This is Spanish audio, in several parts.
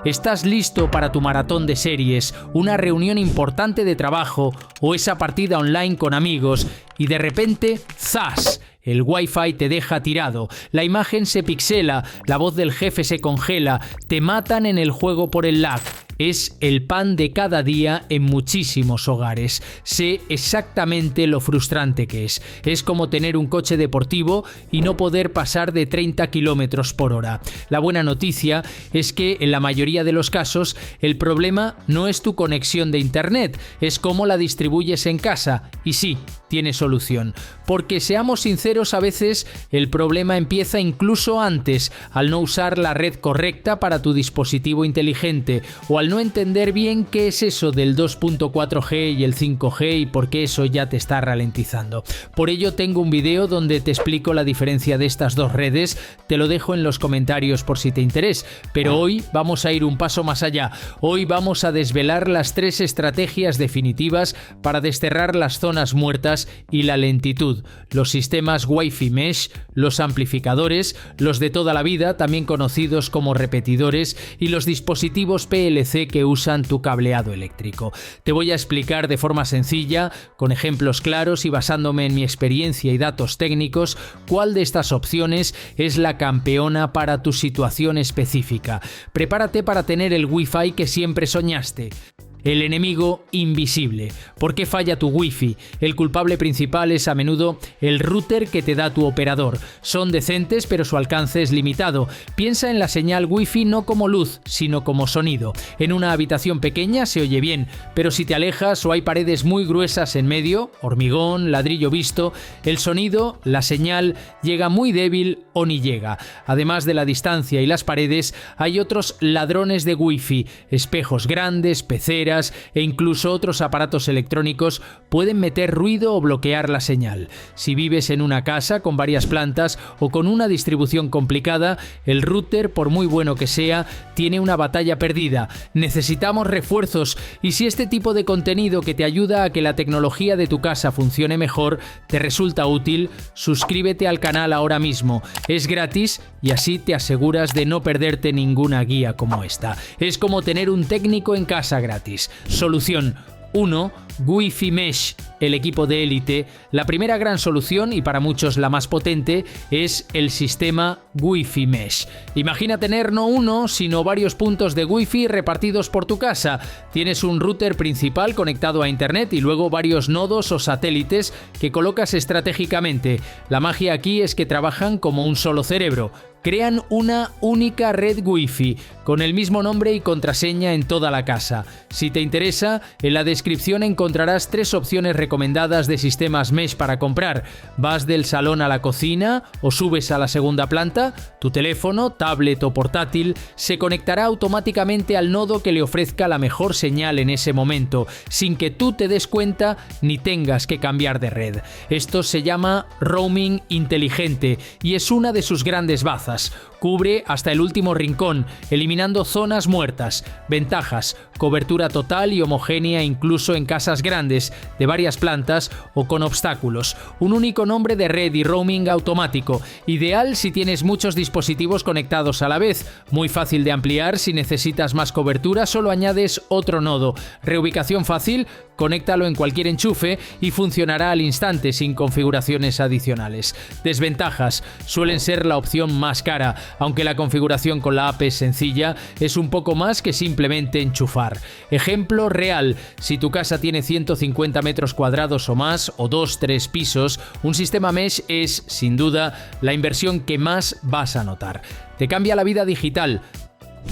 ¿Estás listo para tu maratón de series, una reunión importante de trabajo o esa partida online con amigos y de repente, ¡zas!, el Wi-Fi te deja tirado, la imagen se pixela, la voz del jefe se congela, te matan en el juego por el lag? Es el pan de cada día en muchísimos hogares. Sé exactamente lo frustrante que es. Es como tener un coche deportivo y no poder pasar de 30 km por hora. La buena noticia es que en la mayoría de los casos el problema no es tu conexión de internet, es cómo la distribuyes en casa. Y sí, tiene solución. Porque seamos sinceros, a veces el problema empieza incluso antes, al no usar la red correcta para tu dispositivo inteligente o al no entender bien qué es eso del 2.4G y el 5G y por qué eso ya te está ralentizando. Por ello tengo un vídeo donde te explico la diferencia de estas dos redes, te lo dejo en los comentarios por si te interesa, pero hoy vamos a ir un paso más allá. Hoy vamos a desvelar las 3 estrategias definitivas para desterrar las zonas muertas y la lentitud, los sistemas Wi-Fi Mesh, los amplificadores, los de toda la vida, también conocidos como repetidores, y los dispositivos PLC que usan tu cableado eléctrico. Te voy a explicar de forma sencilla, con ejemplos claros y basándome en mi experiencia y datos técnicos, cuál de estas opciones es la campeona para tu situación específica. Prepárate para tener el Wi-Fi que siempre soñaste. El enemigo invisible. ¿Por qué falla tu Wi-Fi? El culpable principal es a menudo el router que te da tu operador. Son decentes, pero su alcance es limitado. Piensa en la señal Wi-Fi no como luz, sino como sonido. En una habitación pequeña se oye bien, pero si te alejas o hay paredes muy gruesas en medio, hormigón, ladrillo visto, el sonido, la señal, llega muy débil o ni llega. Además de la distancia y las paredes, hay otros ladrones de Wi-Fi, espejos grandes, peceras, e incluso otros aparatos electrónicos pueden meter ruido o bloquear la señal. Si vives en una casa con varias plantas o con una distribución complicada, el router, por muy bueno que sea, tiene una batalla perdida. Necesitamos refuerzos, y si este tipo de contenido que te ayuda a que la tecnología de tu casa funcione mejor te resulta útil, suscríbete al canal ahora mismo. Es gratis y así te aseguras de no perderte ninguna guía como esta. Es como tener un técnico en casa gratis. Solución 1. Wi-Fi Mesh, el equipo de élite. La primera gran solución, y para muchos la más potente, es el sistema Wi-Fi Mesh. Imagina tener no uno, sino varios puntos de Wi-Fi repartidos por tu casa. Tienes un router principal conectado a internet y luego varios nodos o satélites que colocas estratégicamente. La magia aquí es que trabajan como un solo cerebro. Crean una única red Wi-Fi con el mismo nombre y contraseña en toda la casa. Si te interesa, en la descripción encontrarás 3 opciones recomendadas de sistemas Mesh para comprar. Vas del salón a la cocina o subes a la segunda planta, tu teléfono, tablet o portátil se conectará automáticamente al nodo que le ofrezca la mejor señal en ese momento, sin que tú te des cuenta ni tengas que cambiar de red. Esto se llama roaming inteligente y es una de sus grandes bazas. Cubre hasta el último rincón, eliminando zonas muertas. Ventajas: cobertura total y homogénea incluso en casas grandes, de varias plantas o con obstáculos. Un único nombre de red y roaming automático, ideal si tienes muchos dispositivos conectados a la vez. Muy fácil de ampliar si necesitas más cobertura, solo añades otro nodo. Reubicación fácil, conéctalo en cualquier enchufe y funcionará al instante sin configuraciones adicionales. Desventajas: suelen ser la opción más cara, aunque la configuración con la app es sencilla, es un poco más que simplemente enchufar. Ejemplo real: si tu casa tiene 150 metros cuadrados o más, o 2-3 pisos, un sistema Mesh es, sin duda, la inversión que más vas a notar. Te cambia la vida digital.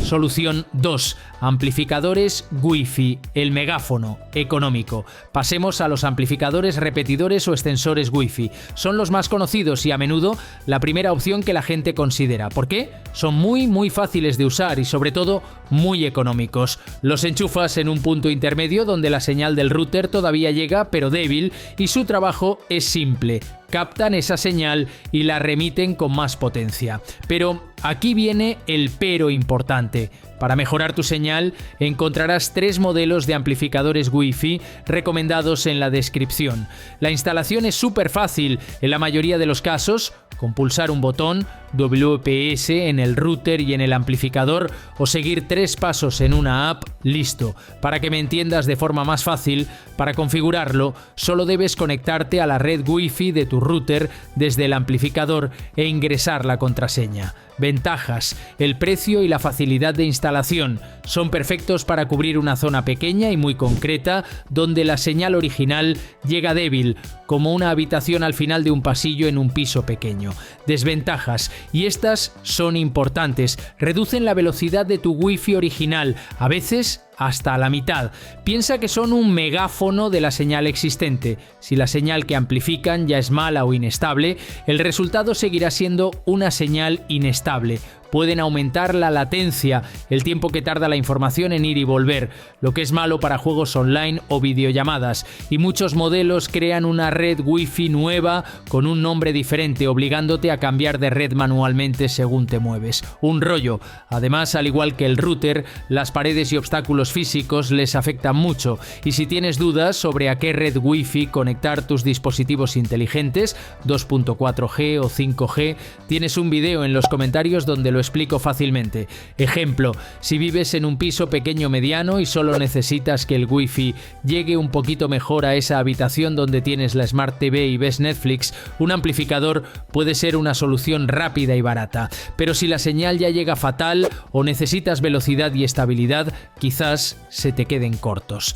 Solución 2. Amplificadores Wi-Fi, el megáfono económico. Pasemos a los amplificadores repetidores o extensores Wi-Fi. Son los más conocidos y a menudo la primera opción que la gente considera. ¿Por qué? Son muy fáciles de usar y sobre todo muy económicos. Los enchufas en un punto intermedio donde la señal del router todavía llega pero débil y su trabajo es simple. Captan esa señal y la remiten con más potencia. Pero aquí viene el pero importante. Para mejorar tu señal, encontrarás 3 modelos de amplificadores Wi-Fi recomendados en la descripción. La instalación es súper fácil, en la mayoría de los casos, con pulsar un botón WPS en el router y en el amplificador o seguir 3 pasos en una app, listo. Para que me entiendas de forma más fácil, para configurarlo, solo debes conectarte a la red Wi-Fi de tu router desde el amplificador e ingresar la contraseña. Ventajas: el precio y la facilidad de instalación son perfectos para cubrir una zona pequeña y muy concreta donde la señal original llega débil, como una habitación al final de un pasillo en un piso pequeño. Desventajas, y estas son importantes: reducen la velocidad de tu Wi-Fi original, a veces hasta la mitad. Piensa que son un megáfono de la señal existente. Si la señal que amplifican ya es mala o inestable, el resultado seguirá siendo una señal inestable. Pueden aumentar la latencia, el tiempo que tarda la información en ir y volver, lo que es malo para juegos online o videollamadas, y muchos modelos crean una red Wi-Fi nueva con un nombre diferente, obligándote a cambiar de red manualmente según te mueves. Un rollo. Además, al igual que el router, las paredes y obstáculos físicos les afectan mucho, y si tienes dudas sobre a qué red Wi-Fi conectar tus dispositivos inteligentes, 2.4G o 5G, tienes un vídeo en los comentarios donde lo explico fácilmente. Ejemplo: si vives en un piso pequeño mediano y solo necesitas que el Wi-Fi llegue un poquito mejor a esa habitación donde tienes la Smart TV y ves Netflix, un amplificador puede ser una solución rápida y barata. Pero si la señal ya llega fatal o necesitas velocidad y estabilidad, quizás se te queden cortos.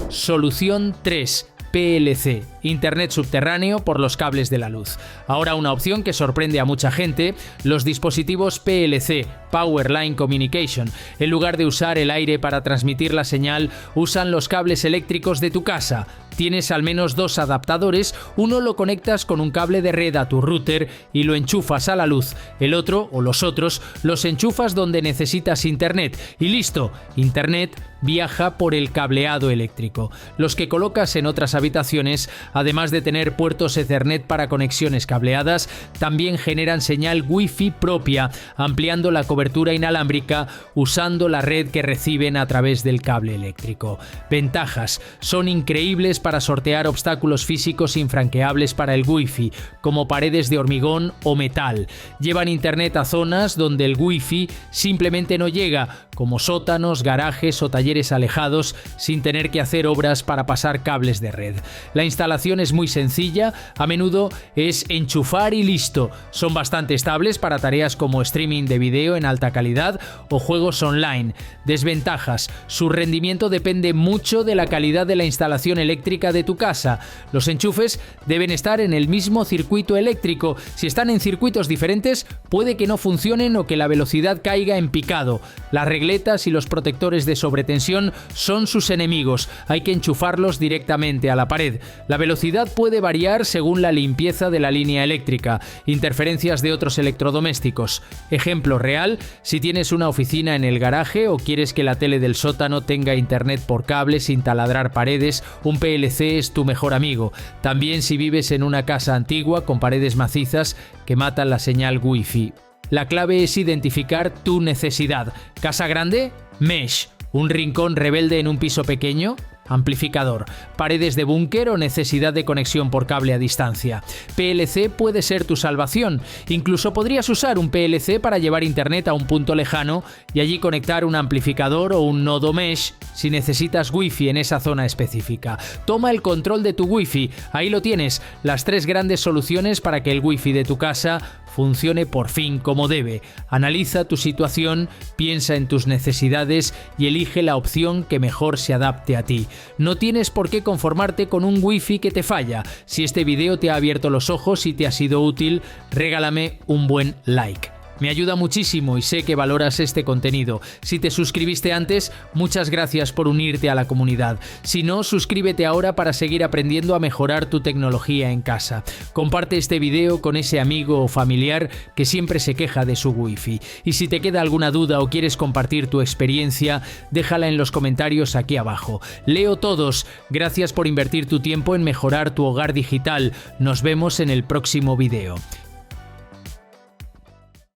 Solución 3. PLC, Internet subterráneo por los cables de la luz. Ahora una opción que sorprende a mucha gente: los dispositivos PLC, Power Line Communication. En lugar de usar el aire para transmitir la señal, usan los cables eléctricos de tu casa. Tienes al menos 2 adaptadores, uno lo conectas con un cable de red a tu router y lo enchufas a la luz, el otro o los otros los enchufas donde necesitas internet y listo, internet viaja por el cableado eléctrico. Los que colocas en otras habitaciones, además de tener puertos Ethernet para conexiones cableadas, también generan señal Wi-Fi propia, ampliando la cobertura inalámbrica usando la red que reciben a través del cable eléctrico. Ventajas: son increíbles para sortear obstáculos físicos infranqueables para el Wi-Fi, como paredes de hormigón o metal. Llevan internet a zonas donde el Wi-Fi simplemente no llega, como sótanos, garajes o talleres alejados, sin tener que hacer obras para pasar cables de red. La instalación es muy sencilla, a menudo es enchufar y listo. Son bastante estables para tareas como streaming de video en alta calidad o juegos online. Desventajas: su rendimiento depende mucho de la calidad de la instalación eléctrica de tu casa. Los enchufes deben estar en el mismo circuito eléctrico. Si están en circuitos diferentes, puede que no funcionen o que la velocidad caiga en picado. Las regletas y los protectores de sobretensión son sus enemigos. Hay que enchufarlos directamente a la pared. La velocidad puede variar según la limpieza de la línea eléctrica, interferencias de otros electrodomésticos. Ejemplo real: si tienes una oficina en el garaje o quieres que la tele del sótano tenga internet por cable sin taladrar paredes, un PLC es tu mejor amigo. También si vives en una casa antigua con paredes macizas que matan la señal Wi-Fi. La clave es identificar tu necesidad. ¿Casa grande? Mesh. ¿Un rincón rebelde en un piso pequeño? Amplificador. ¿Paredes de búnker o necesidad de conexión por cable a distancia? PLC puede ser tu salvación. Incluso podrías usar un PLC para llevar internet a un punto lejano y allí conectar un amplificador o un nodo mesh si necesitas Wi-Fi en esa zona específica. Toma el control de tu Wi-Fi. Ahí lo tienes, las 3 grandes soluciones para que el Wi-Fi de tu casa funcione por fin como debe. Analiza tu situación, piensa en tus necesidades y elige la opción que mejor se adapte a ti. No tienes por qué conformarte con un Wi-Fi que te falla. Si este vídeo te ha abierto los ojos y te ha sido útil, regálame un buen like. Me ayuda muchísimo y sé que valoras este contenido. Si te suscribiste antes, muchas gracias por unirte a la comunidad. Si no, suscríbete ahora para seguir aprendiendo a mejorar tu tecnología en casa. Comparte este video con ese amigo o familiar que siempre se queja de su Wi-Fi. Y si te queda alguna duda o quieres compartir tu experiencia, déjala en los comentarios aquí abajo. Leo todos. Gracias por invertir tu tiempo en mejorar tu hogar digital. Nos vemos en el próximo video.